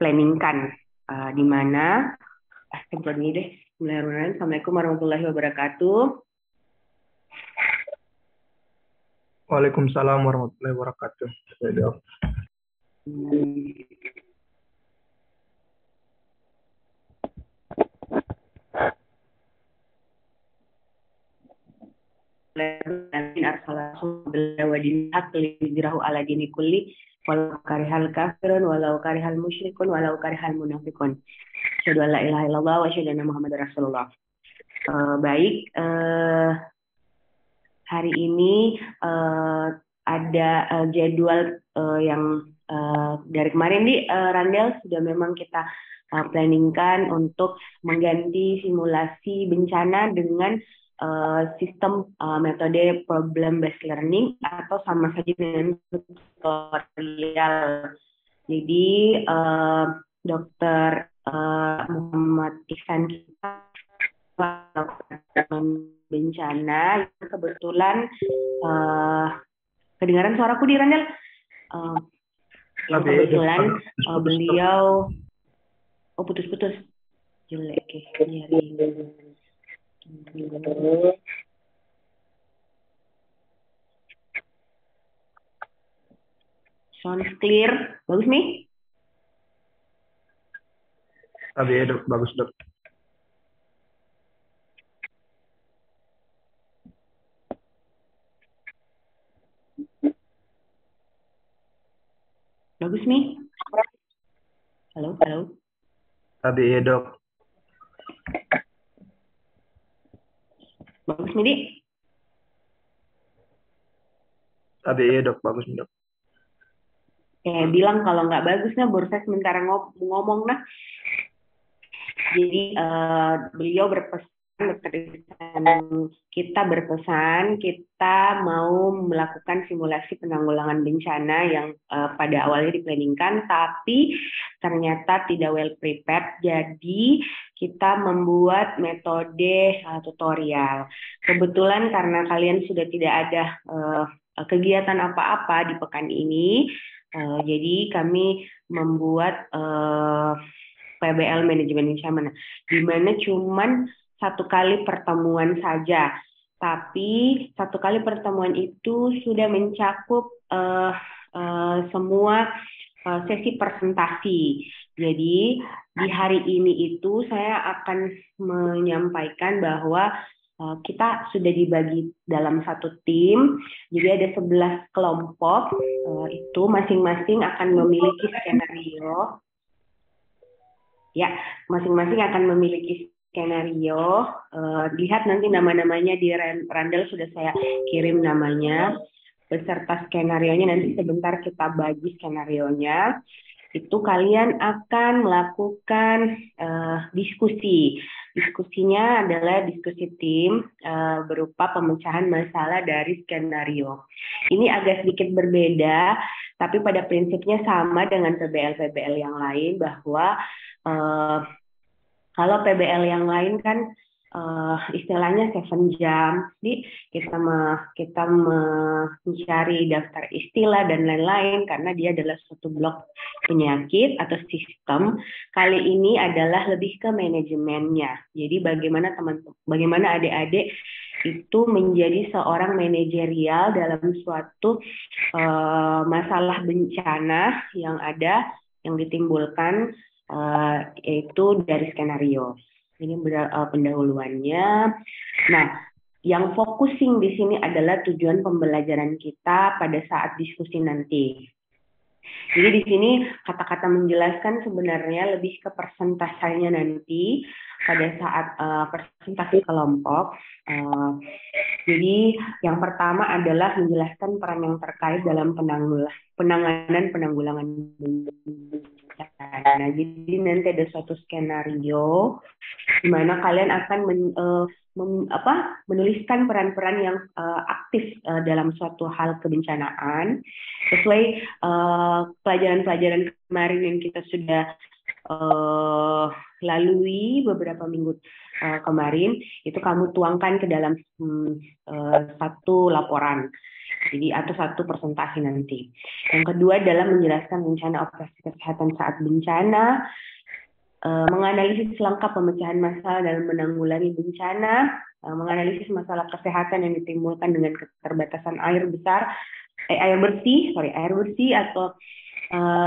planningkan, di mana ini deh. Bismillahirrahmanirrahim. Assalamualaikum warahmatullahi wabarakatuh. Waalaikumsalam warahmatullahi wabarakatuh. ala dini kulli walau karihal kafirun walau karihal musyrikun walau karihal munafiqun. Asyhadu an la ilaha illallah wa asyhadu anna Muhammadar Rasulullah. Baik, hari ini ada jadwal yang dari kemarin di Randel sudah memang kita planningkan untuk mengganti simulasi bencana dengan sistem metode problem based learning atau sama saja dengan tutorial. Jadi Dr. Muhammad Ihsan kita bencana kebetulan kedengaran suaraku di Randel. Kebetulan beliau putus-putus jelek sound clear, bagus nih? Dok, bagus dok. Bagus nih? Halo. Dok. Bagus nih, Dik? Dok, bagus nih dok. Bilang kalau nggak bagusnya baru saya sementara ngomong nah. Jadi beliau berpesan, kita mau melakukan simulasi penanggulangan bencana yang pada awalnya diplanningkan, tapi ternyata tidak well prepared. Jadi kita membuat metode tutorial. Kebetulan karena kalian sudah tidak ada kegiatan apa-apa di pekan ini, jadi kami membuat PBL manajemen bencana, di mana cuman 1 kali pertemuan saja. Tapi 1 kali pertemuan itu sudah mencakup semua sesi presentasi. Jadi di hari ini itu saya akan menyampaikan bahwa kita sudah dibagi dalam 1 tim, jadi ada 11 kelompok, itu masing-masing akan memiliki skenario. Ya, masing-masing akan memiliki skenario. Lihat nanti nama-namanya di Randel sudah saya kirim namanya, beserta skenario-nya. Nanti sebentar kita bagi skenario-nya. Itu kalian akan melakukan diskusi. Diskusinya adalah diskusi tim berupa pemecahan masalah dari skenario. Ini agak sedikit berbeda, tapi pada prinsipnya sama dengan PBL-PBL yang lain, bahwa kalau PBL yang lain kan istilahnya 7 jam, jadi kita mencari daftar istilah dan lain-lain karena dia adalah suatu blok penyakit atau sistem. Kali ini adalah lebih ke manajemennya. Jadi bagaimana adik-adik itu menjadi seorang manajerial dalam suatu masalah bencana yang yang ditimbulkan, yaitu dari skenario. Ini pendahuluannya. Nah, yang focusing di sini adalah tujuan pembelajaran kita pada saat diskusi nanti. Jadi di sini kata-kata menjelaskan sebenarnya lebih ke persentasenya nanti pada saat presentasi kelompok. Jadi yang pertama adalah menjelaskan peran yang terkait dalam penanganan penanggulangan bencana. Jadi nanti ada suatu skenario di mana kalian akan menuliskan peran-peran yang aktif dalam suatu hal kebencanaan sesuai pelajaran-pelajaran kemarin yang kita sudah lalui beberapa minggu kemarin. Itu kamu tuangkan ke dalam satu laporan. Jadi atau 1% nanti. Yang kedua adalah menjelaskan rencana operasi kesehatan saat bencana, menganalisis langkah pemecahan masalah dalam menanggulangi bencana, menganalisis masalah kesehatan yang ditimbulkan dengan keterbatasan air bersih atau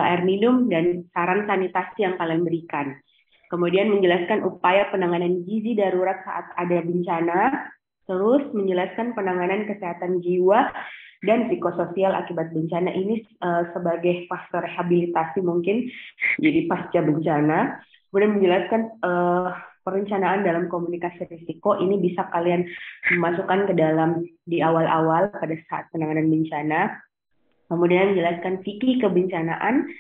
air minum dan saran sanitasi yang kalian berikan. Kemudian menjelaskan upaya penanganan gizi darurat saat ada bencana, terus menjelaskan penanganan kesehatan jiwa dan psikososial akibat bencana ini sebagai fase rehabilitasi mungkin jadi pasca bencana. Kemudian menjelaskan perencanaan dalam komunikasi risiko ini bisa kalian masukkan ke dalam di awal-awal pada saat penanganan bencana. Kemudian menjelaskan fikih kebencanaan,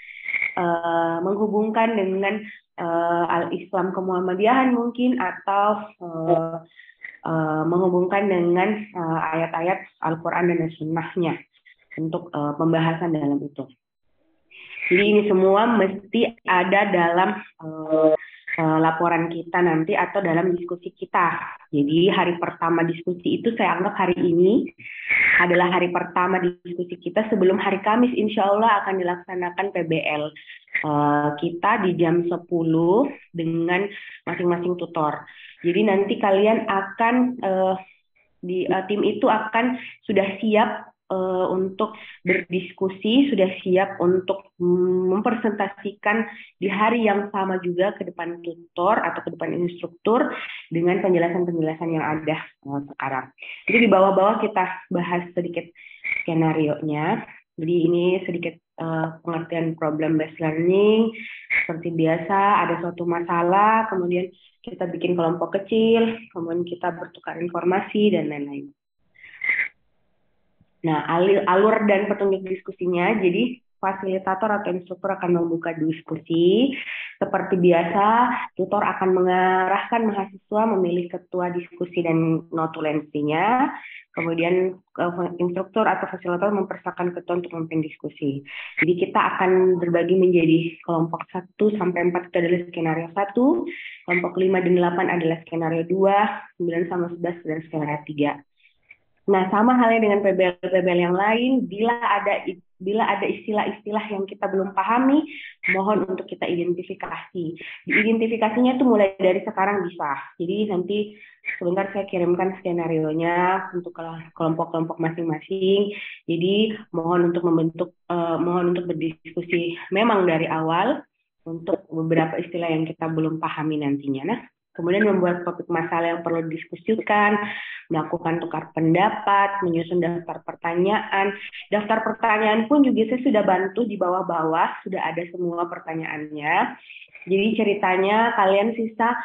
menghubungkan dengan al-Islam kemuhammadiyahan mungkin atau menghubungkan dengan ayat-ayat Al-Quran dan Sunnahnya untuk pembahasan dalam itu. Jadi ini semua mesti ada dalam laporan kita nanti atau dalam diskusi kita. Jadi hari pertama diskusi itu saya anggap hari ini adalah hari pertama diskusi kita sebelum hari Kamis insya Allah akan dilaksanakan PBL kita di jam 10 dengan masing-masing tutor. Jadi nanti kalian akan tim itu akan sudah siap untuk berdiskusi, sudah siap untuk mempresentasikan di hari yang sama juga ke depan tutor atau ke depan instruktur dengan penjelasan-penjelasan yang ada sekarang. Jadi di bawah-bawah kita bahas sedikit skenario-nya. Jadi ini sedikit pengertian problem based learning. Seperti biasa ada suatu masalah, kemudian kita bikin kelompok kecil, kemudian kita bertukar informasi dan lain-lain. Nah, alur dan petunjuk diskusinya, jadi fasilitator atau instruktur akan membuka diskusi. Seperti biasa, tutor akan mengarahkan mahasiswa memilih ketua diskusi dan notulensinya. Kemudian instruktur atau fasilitator mempersilakan ketua untuk memimpin diskusi. Jadi kita akan berbagi menjadi kelompok 1 sampai 4 itu adalah skenario 1, kelompok 5 dan 8 adalah skenario 2, 9 sama 11 adalah skenario 3. Nah, sama halnya dengan PBL yang lain, bila ada istilah-istilah yang kita belum pahami, mohon untuk kita identifikasi. Diidentifikasinya itu mulai dari sekarang bisa. Jadi nanti sebentar saya kirimkan skenario-nya untuk kelompok-kelompok masing-masing. Jadi mohon untuk berdiskusi memang dari awal untuk beberapa istilah yang kita belum pahami nantinya. Nah, kemudian membuat topik masalah yang perlu didiskusikan, melakukan tukar pendapat, menyusun daftar pertanyaan. Daftar pertanyaan pun juga saya sudah bantu di bawah-bawah, sudah ada semua pertanyaannya. Jadi ceritanya kalian sisa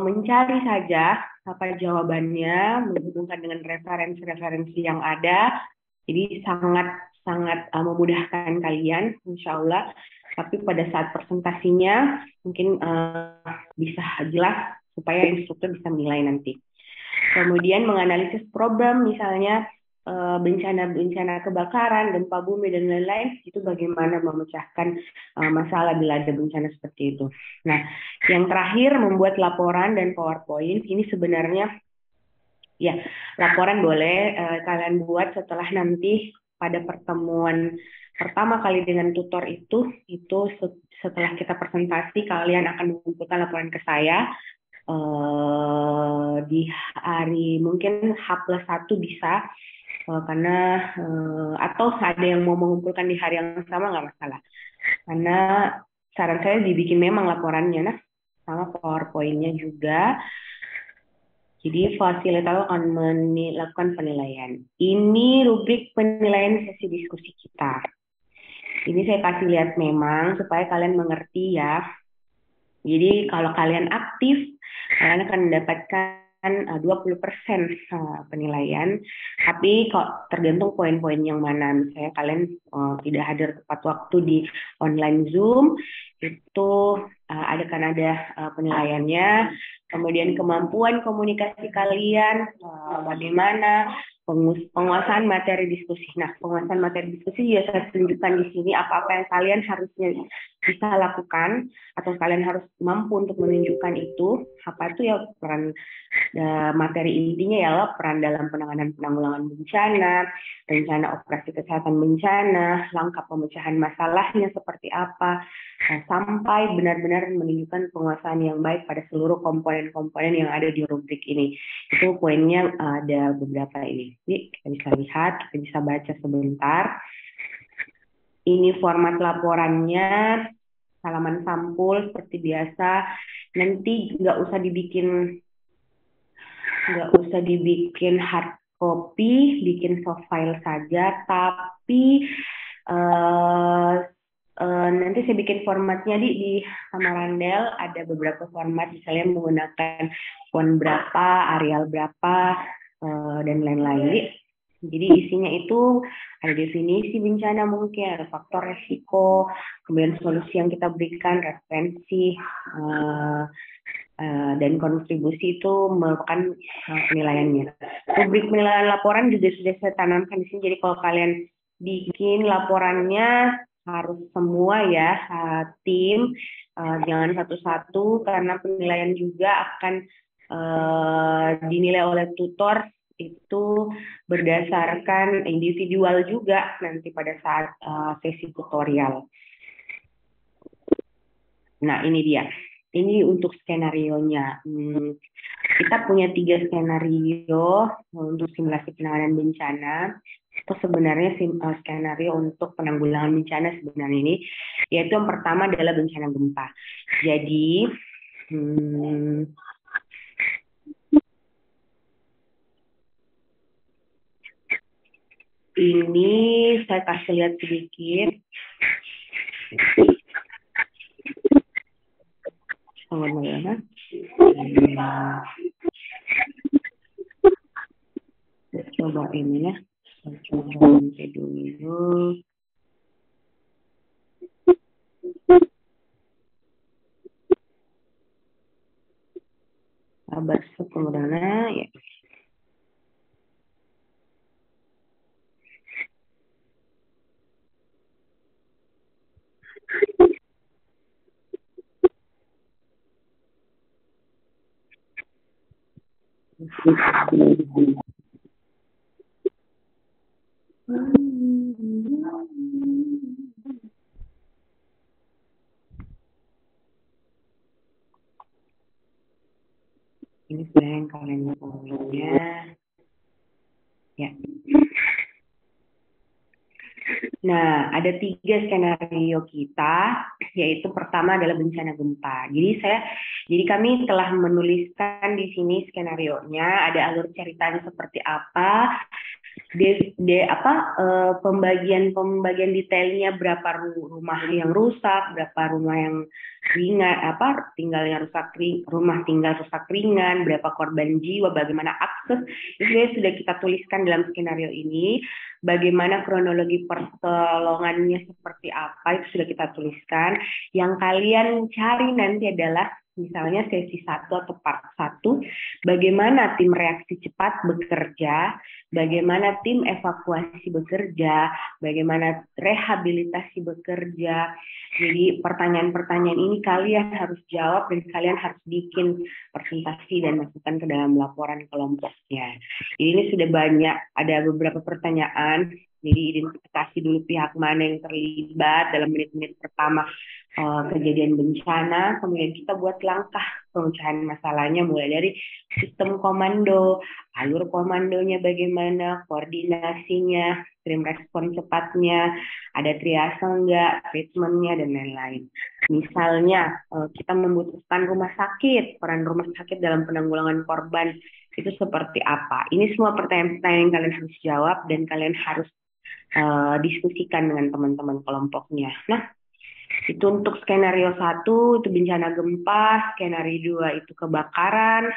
mencari saja apa jawabannya, menghubungkan dengan referensi-referensi yang ada. Jadi sangat memudahkan kalian, insya Allah. Tapi pada saat presentasinya mungkin bisa jelas supaya instruktur bisa menilai nanti. Kemudian menganalisis problem, misalnya bencana kebakaran, gempa bumi dan lain-lain, itu bagaimana memecahkan masalah bila ada bencana seperti itu. Nah, yang terakhir membuat laporan dan PowerPoint. Ini sebenarnya ya laporan boleh kalian buat setelah nanti pada pertemuan pertama kali dengan tutor itu setelah kita presentasi kalian akan mengumpulkan laporan ke saya di hari mungkin H+1 bisa karena atau ada yang mau mengumpulkan di hari yang sama nggak masalah karena saran saya dibikin memang laporannya nah sama PowerPoint-nya juga. Jadi fasilitator akan melakukan penilaian. Ini rubrik penilaian sesi diskusi kita. Ini saya kasih lihat memang supaya kalian mengerti ya. Jadi kalau kalian aktif, kalian akan mendapatkan 20% penilaian. Tapi kok tergantung poin-poin yang mana. Misalnya kalian tidak hadir tepat waktu di online Zoom, itu ada penilaiannya. Kemudian kemampuan komunikasi kalian, bagaimana, penguasaan materi diskusi. Nah, penguasaan materi diskusi juga saya tunjukkan di sini apa-apa yang kalian harusnya bisa lakukan atau kalian harus mampu untuk menunjukkan itu. Apa itu ya peran materi intinya ya peran dalam penanggulangan bencana, rencana operasi kesehatan bencana, langkah pemecahan masalahnya seperti apa, sampai benar-benar menunjukkan penguasaan yang baik pada seluruh komponen-komponen yang ada di rubrik ini. Itu poinnya ada beberapa ini. Jadi kita bisa lihat, kita bisa baca sebentar. Ini format laporannya, halaman sampul seperti biasa. Nanti nggak usah dibikin hard copy, bikin soft file saja. Tapi nanti saya bikin formatnya di Samarandel, ada beberapa format, misalnya menggunakan font berapa, Arial berapa, dan lain-lain. Jadi isinya itu ada definisi bencana mungkin, ada faktor resiko, kemudian solusi yang kita berikan, referensi, dan kontribusi itu merupakan penilaiannya. Rubrik penilaian laporan juga sudah saya tanamkan di sini. Jadi kalau kalian bikin laporannya harus semua ya tim, jangan satu-satu karena penilaian juga akan dinilai oleh tutor itu berdasarkan individual juga nanti pada saat sesi tutorial. Nah ini dia. Ini untuk skenario-nya. Kita punya 3 skenario untuk simulasi penanganan bencana. Itu sebenarnya skenario untuk penanggulangan bencana sebenarnya ini. Yaitu yang pertama adalah bencana gempa. Jadi, ini saya kasih lihat sedikit. Coba ini ya. Coba nanti dulu. Sabar sebenarnya ya. Ini sudah yang kalian punya. Ya. Nah, ada 3 skenario kita, yaitu pertama adalah bencana gempa. Jadi kami telah menuliskan di sini skenario-nya, ada alur ceritanya seperti apa, pembagian detailnya, berapa rumah yang rusak, berapa rumah yang ringan, rumah tinggal rusak ringan, berapa korban jiwa, bagaimana akses, itu sudah kita tuliskan dalam skenario ini. Bagaimana kronologi pertolongannya seperti apa, itu sudah kita tuliskan. Yang kalian cari nanti adalah misalnya sesi 1 atau part 1, bagaimana tim reaksi cepat bekerja, bagaimana tim evakuasi bekerja, bagaimana rehabilitasi bekerja. Jadi pertanyaan-pertanyaan ini kalian harus jawab dan kalian harus bikin presentasi dan masukkan ke dalam laporan kelompoknya. Jadi ini sudah banyak, ada beberapa pertanyaan. Jadi identifikasi dulu pihak mana yang terlibat dalam menit-menit pertama kejadian bencana, kemudian kita buat langkah pemecahan masalahnya mulai dari sistem komando, alur komandonya bagaimana, koordinasinya, tim respon cepatnya, ada triase enggak, treatmentnya, dan lain-lain. Misalnya kita membutuhkan rumah sakit, peran rumah sakit dalam penanggulangan korban itu seperti apa. Ini semua pertanyaan-pertanyaan yang kalian harus jawab dan kalian harus diskusikan dengan teman-teman kelompoknya. Nah, itu untuk skenario 1 itu bencana gempa, skenario 2 itu kebakaran,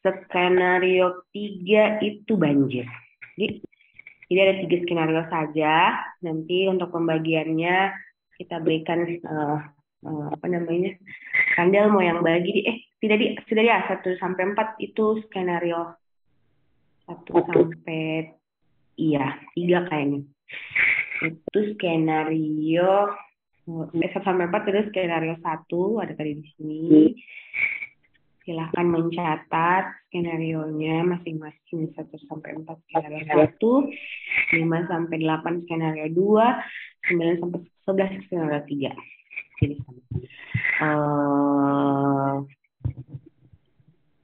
skenario 3 itu banjir. Jadi ada 3 skenario saja. Nanti untuk pembagiannya kita berikan Kandel mau yang bagi sudah 1 sampai 4 itu skenario sampai 3 kayaknya. Itu skenario 1 sampai 4, terus skenario 1 ada tadi di sini. Silahkan mencatat skenario-nya masing-masing 1 sampai 4 skenario 1, 5 sampai 8 skenario 2, 9 sampai 11 skenario 3.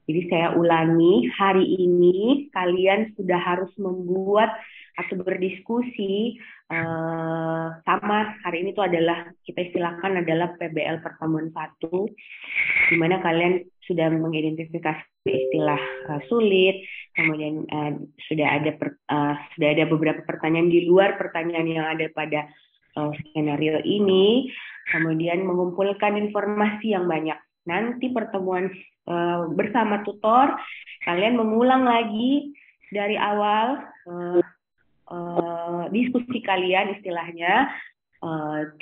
Jadi saya ulangi, hari ini kalian sudah harus membuat atau berdiskusi sama hari ini itu adalah kita istilahkan adalah PBL pertemuan 1, di mana kalian sudah mengidentifikasi istilah sulit, kemudian sudah ada beberapa pertanyaan di luar pertanyaan yang ada pada skenario ini, kemudian mengumpulkan informasi yang banyak. Nanti pertemuan bersama tutor, kalian mengulang lagi dari awal diskusi kalian istilahnya,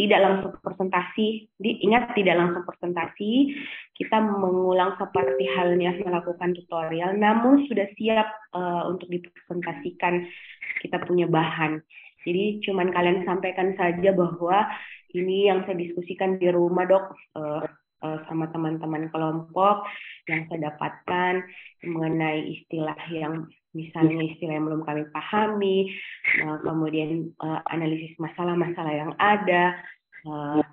tidak langsung presentasi. Ingat, tidak langsung presentasi, kita mengulang seperti halnya melakukan tutorial, namun sudah siap untuk dipresentasikan, kita punya bahan. Jadi cuman kalian sampaikan saja bahwa ini yang saya diskusikan di rumah dok, sama teman-teman kelompok yang saya dapatkan mengenai istilah yang misalnya istilah yang belum kami pahami, kemudian analisis masalah-masalah yang ada,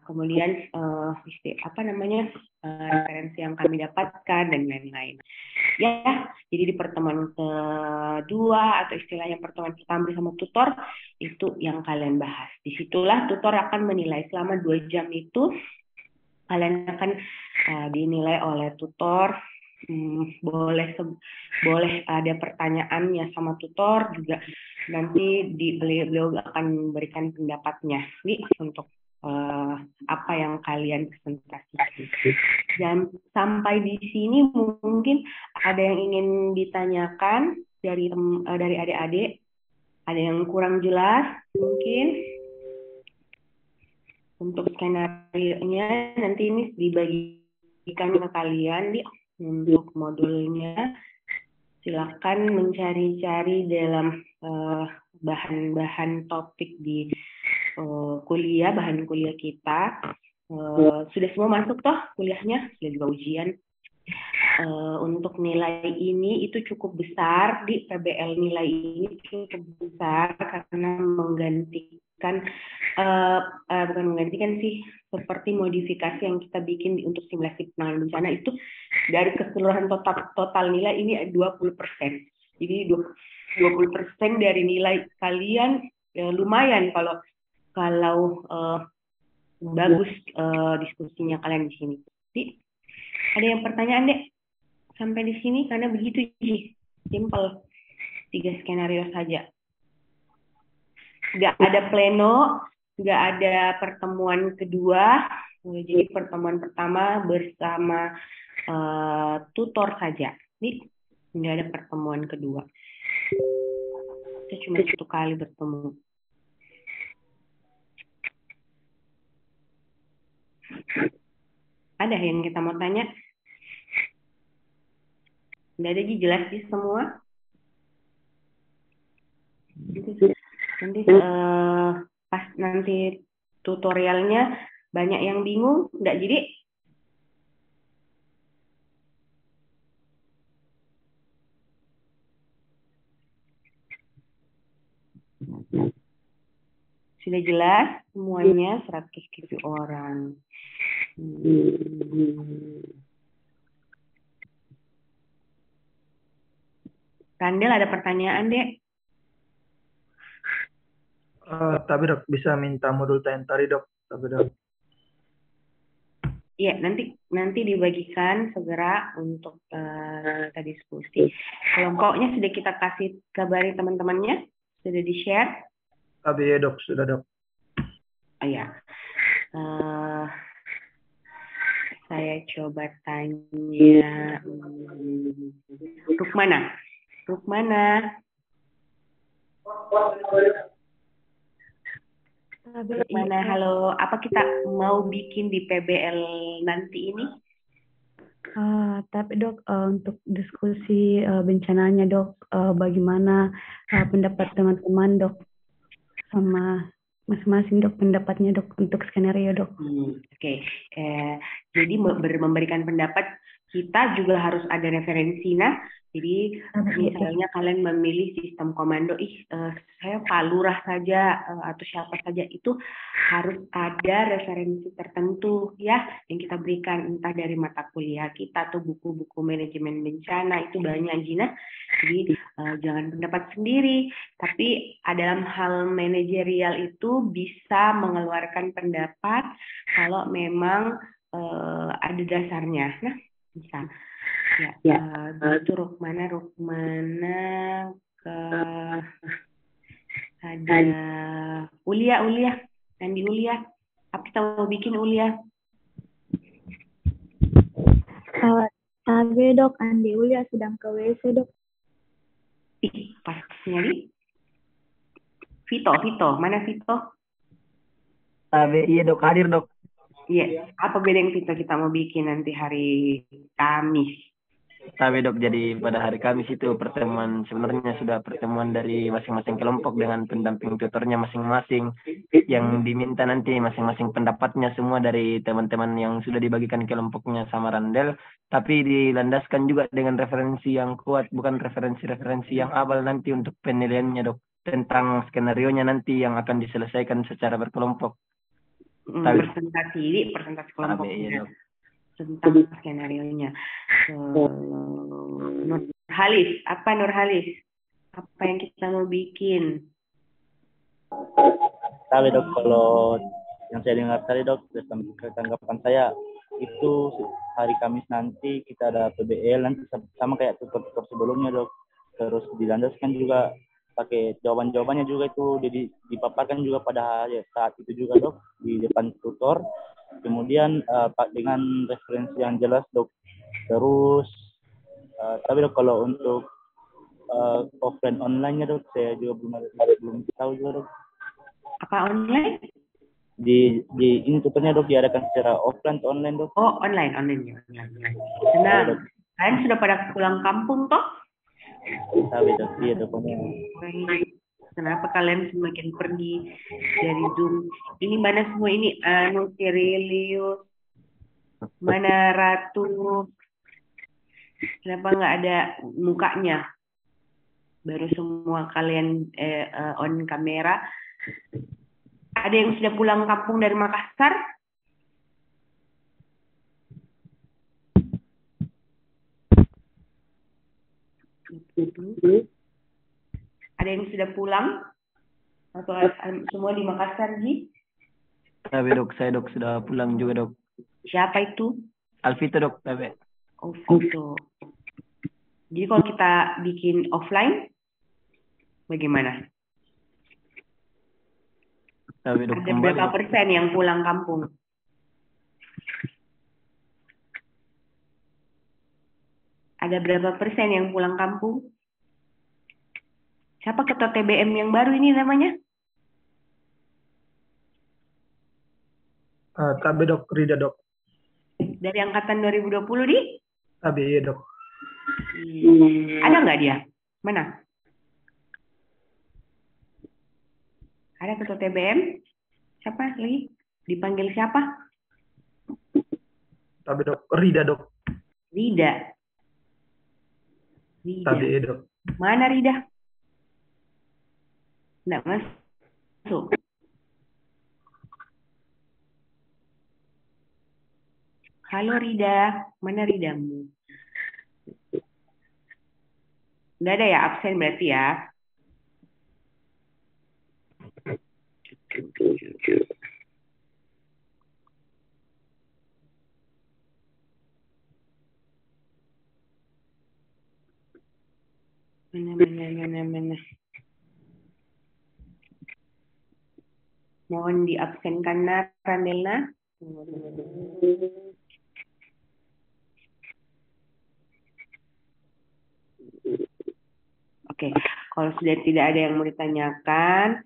kemudian referensi yang kami dapatkan dan lain-lain. Ya, jadi di pertemuan kedua atau istilahnya pertemuan pertama bersama tutor itu yang kalian bahas. Disitulah tutor akan menilai selama 2 jam itu. Kalian akan dinilai oleh tutor, boleh ada pertanyaannya sama tutor juga, nanti beliau akan memberikan pendapatnya untuk apa yang kalian presentasikan. Dan sampai di sini mungkin ada yang ingin ditanyakan dari adik-adik, ada yang kurang jelas mungkin. Untuk skenario-nya nanti ini dibagikan ke kalian untuk modulnya. Silakan mencari-cari dalam bahan-bahan topik di bahan kuliah kita. Sudah semua masuk toh kuliahnya, sudah juga ujian. Untuk nilai ini itu cukup besar, di PBL nilai ini cukup besar karena menggantikan bukan menggantikan sih, seperti modifikasi yang kita bikin untuk simulasi penanganan bencana itu dari keseluruhan total nilai ini 20%. Jadi 20% dari nilai kalian lumayan kalau bagus diskusinya kalian di sini. Jadi, ada yang pertanyaan dek sampai di sini? Karena begitu sih, simple, 3 skenario saja. Nggak ada pleno, nggak ada pertemuan kedua, jadi pertemuan pertama bersama tutor saja. Ini nggak ada pertemuan kedua. Kita cuma 1 kali bertemu. Ada yang kita mau tanya? Nggak ada, jelas sih semua. Nanti pas nanti tutorialnya banyak yang bingung, nggak jadi? Sudah jelas semuanya 107 orang. Randel ada pertanyaan dek? Tapi dok, bisa minta modul tadi dok. Tapi dok. Iya, nanti dibagikan segera untuk kita diskusi. Kelompoknya sudah kita kasih kabari teman-temannya, sudah di-share. Tapi ya dok, sudah dok. Oh ya, saya coba tanya Rukmana. Rukmana, halo. Apa kita mau bikin di PBL nanti ini? Tapi dok, untuk diskusi bencananya dok, bagaimana pendapat teman-teman dok sama masing-masing dok pendapatnya dok untuk skenario dok. Oke. Jadi memberikan pendapat kita juga harus ada referensi. Nah, jadi misalnya kalian memilih sistem komando, saya Pak Lurah saja atau siapa saja, itu harus ada referensi tertentu ya yang kita berikan, entah dari mata kuliah kita atau buku-buku manajemen bencana, itu banyak Gina. Jadi jangan pendapat sendiri, tapi dalam hal manajerial itu bisa mengeluarkan pendapat kalau memang ada dasarnya. Nah, bisa. Ya, itu Rukmana ke ada Ulia, Andi Ulia. Apa kita mau bikin Ulia? Tapi dok, Andi Ulia sedang ke WC dok. Pas nyari. Vito, mana Vito? Iya dok, hadir dok. Iya, apa beda yang kita mau bikin nanti hari Kamis? Tapi dok, jadi pada hari Kamis itu pertemuan, sebenarnya sudah pertemuan dari masing-masing kelompok dengan pendamping tutornya masing-masing, yang diminta nanti masing-masing pendapatnya semua dari teman-teman yang sudah dibagikan kelompoknya sama Randel, tapi dilandaskan juga dengan referensi yang kuat, bukan referensi-referensi yang abal nanti untuk penilaiannya dok, tentang skenario-nya nanti yang akan diselesaikan secara berkelompok. Presentasi kelompoknya tentang skenario-nya. Nurhalis, apa yang kita mau bikin? Tapi dok, kalau yang saya dengar tadi dok, tanggapan saya itu hari Kamis nanti kita ada PBL nanti sama kayak tutor sebelumnya dok. Terus dilandaskan juga pakai jawaban-jawabannya juga itu dipaparkan juga pada saat itu juga dok di depan tutor. Kemudian dengan referensi yang jelas dok. Terus tapi dok, kalau untuk offline online-nya dok, saya juga belum tahu juga dok. Apa online? Di ini tutornya dok diadakan secara offline atau online dok? Oh, online. Senang. Kalian sudah pada pulang kampung toh? Tapi dok, iya dok. Kenapa kalian semakin pergi dari Zoom? Ini mana semua ini? Kirilius, mana Ratu? Kenapa nggak ada mukanya? Baru semua kalian on kamera. Ada yang sudah pulang kampung dari Makassar? Ada yang sudah pulang? Atau semua di Makassar, Ji? Tapi dok, saya dok sudah pulang juga dok. Siapa itu? Alvito dok, tapi. Oh, Vito. Jadi kalau kita bikin offline, bagaimana? Tapi dok, ada berapa persen yang pulang kampung? Ada berapa persen yang pulang kampung? Siapa ketua TBM yang baru ini namanya? Tapi dok, Rida dok. Dari angkatan 2020 di? Tapi iya dok. Ada nggak dia? Mana? Ada ketua TBM? Siapa lagi? Dipanggil siapa? Tapi dok, Rida dok. Rida. Tapi iya dok. Mana Rida? Nggak masuk. Halo Rida, mana Ridamu? Nggak ada ya, absen berarti ya? Mana. Mohon diabsenkan Randelna. Oke, kalau sudah tidak ada yang mau ditanyakan,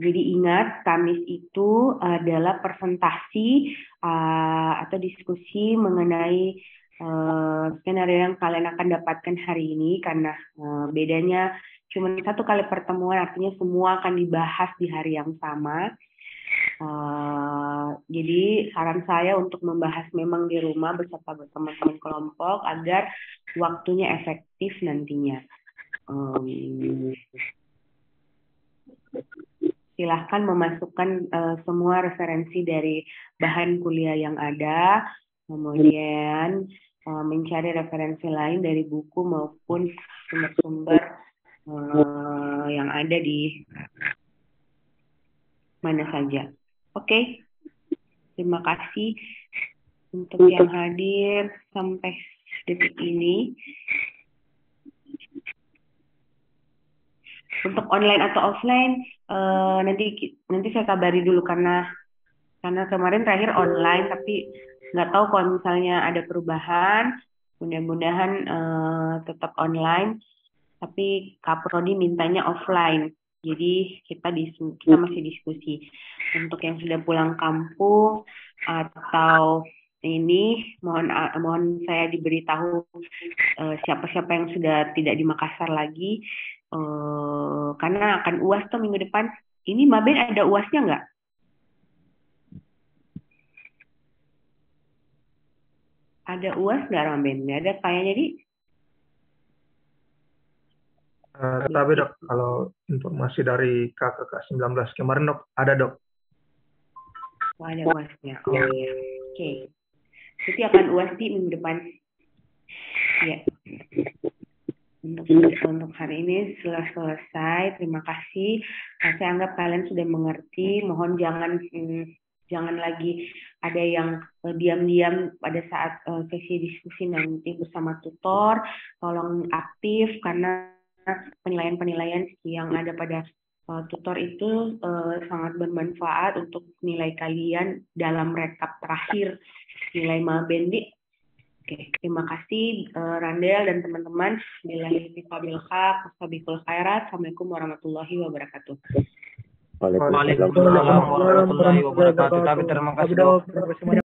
Jadi ingat, Kamis itu adalah presentasi atau diskusi mengenai skenario yang kalian akan dapatkan hari ini, karena bedanya cuma satu kali pertemuan, artinya semua akan dibahas di hari yang sama. Jadi saran saya untuk membahas memang di rumah bersama teman-teman kelompok agar waktunya efektif nantinya. Silahkan memasukkan semua referensi dari bahan kuliah yang ada, kemudian mencari referensi lain dari buku maupun sumber-sumber yang ada di mana saja. Oke, terima kasih untuk yang hadir sampai detik ini. Untuk online atau offline, nanti saya kabari dulu karena kemarin terakhir online, tapi nggak tahu kalau misalnya ada perubahan. Mudah-mudahan tetap online, tapi Kaprodi mintanya offline. Jadi kita masih diskusi. Untuk yang sudah pulang kampung atau ini, mohon saya diberitahu siapa-siapa yang sudah tidak di Makassar lagi, karena akan UAS tuh minggu depan. Ini Maben ada UASnya nggak? Ada UAS nggak, Maben? Nggak ada kayaknya, Di. Tapi dok, kalau informasi dari KKK 19 kemarin dok, ada dok. Oh, ada UASnya. Oh iya. Oke. Jadi akan UAS di minggu depan. Ya. Untuk hari ini sudah selesai. Terima kasih. Saya anggap kalian sudah mengerti. Mohon jangan lagi ada yang diam-diam pada saat sesi diskusi nanti bersama tutor. Tolong aktif, karena penilaian-penilaian yang ada pada tutor itu sangat bermanfaat untuk nilai kalian dalam rekap terakhir nilai Maben. Oke, terima kasih Randel dan teman-teman. Billahi taufiq wal khairat. Assalamualaikum warahmatullahi wabarakatuh. Waalaikumsalam warahmatullahi wabarakatuh. Tapi terima kasih dok.